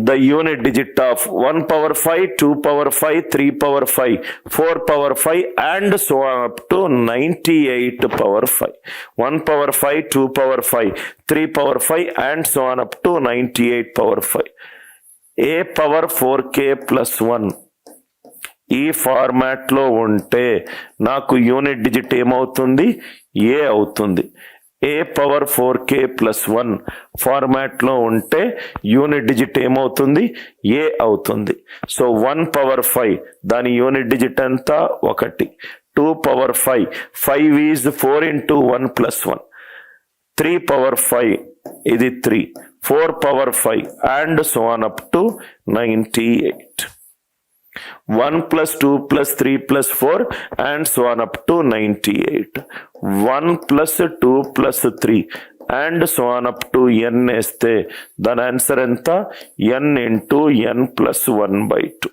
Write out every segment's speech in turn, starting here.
the unit digit of 1 power 5, 2 power 5, 3 power 5, 4 power 5 and so on up to 98 power 5. 1 power 5, 2 power 5, 3 power 5 and so on up to 98 power 5. A power 4k plus 1 ఈ format లో ఉంటే నాకు unit digit ఏమవుతుంది? ఏ అవుతుంది. ఏ power 4k plus 1 format లో ఉంటే unit digit ఏమవుతుంది? ఏ అవుతుంది. సో 1 పవర్ 5 దాని యూనిట్ డిజిట్ అంతా 1. 2 power 5 5 is 4 into 1 plus 1. 3 power 5 ఇది 3. 4 power 5 and so on up to 98. 1 plus 2 plus 3 plus 4 and so on up to 98. 1 plus 2 plus 3 and so on up to n వేస్తే దాని answer ఎంత? n into n plus 1/2.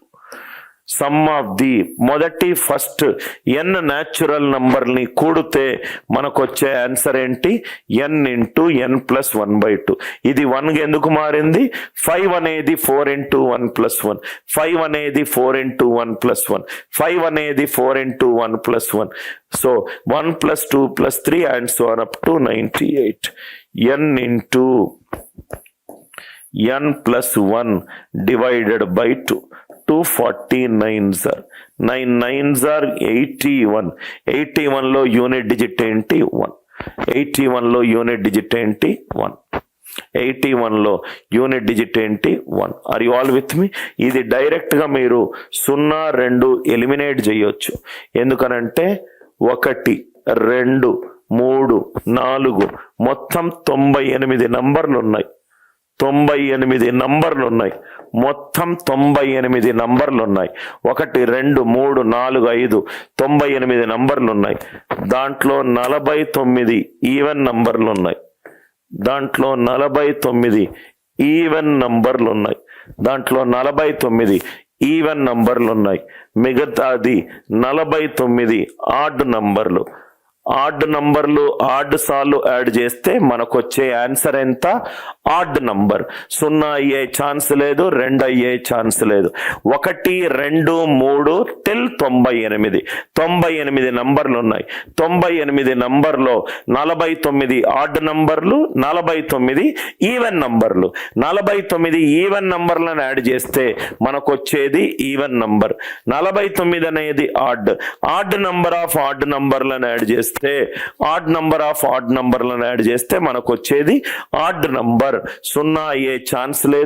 Some of the మొదటి first n natural number ని కూడితే మనకు వచ్చే answer ఏంటి? n into n plus 1/2. ఇది 1 ఎందుకు మారింది? 5 అనేది 4 into 1 plus 1, 5 అనేది 4 into 1 plus 1, 5 అనేది 4 into 1 plus 1. So 1 plus 2 plus 3 and so on up to 98. n into n plus 1 divided by 2. 249s are 9 9s are 81. 81 లో యూనిట్ డిజిట్ ఏంటి? 1. 81 లో యూనిట్ డిజిట్ ఏంటి? 1. 81 లో యూనిట్ డిజిట్ ఏంటి? 1. Are you all with me? ఇది direct గా మీరు 0 2 eliminate చేయొచ్చు. ఎందుకనంటే 1 2 3 4 మొత్తం 98 నంబర్లు ఉన్నాయి. 98 నంబర్లు ఉన్నాయి. మొత్తం 98 నంబర్లు ఉన్నాయి. 1 2 3 4 5 98 నంబర్లు ఉన్నాయి. దాంట్లో 49 ఈవెన్ నంబర్లు ఉన్నాయి. దాంట్లో 49 ఈవెన్ నంబర్లు ఉన్నాయి. దాంట్లో 49 ఈవెన్ నంబర్లు ఉన్నాయి. మిగతాది 49 ఆడ్ నంబర్లు. ఆడ్ నంబర్లు ఆడ్ సార్లు యాడ్ చేస్తే మనకు వచ్చే ఆన్సర్ ఎంత? Odd number. 0 అయ్యే ఛాన్స్ లేదు, 2 అయ్యే ఛాన్స్ లేదు. 1 2 3 till 98. 98 నంబర్లు ఉన్నాయి. 98 నంబర్లో 49 ఆడ్ నంబర్లు, 49 ఈవెన్ నంబర్లు. 49 ఈవెన్ నంబర్లను యాడ్ చేస్తే మనకు వచ్చేది ఈవెన్ నంబర్. 49 అనేది odd. Odd number of odd నంబర్లను యాడ్ చేస్తే ఆడ్ నంబర్ ఆఫ్ ఆడ్ నంబర్లను యాడ్ చేస్తే మనకు వచ్చేది ఆడ్ నంబర్. 0 అయ్యే ఛాన్స్ లేదు.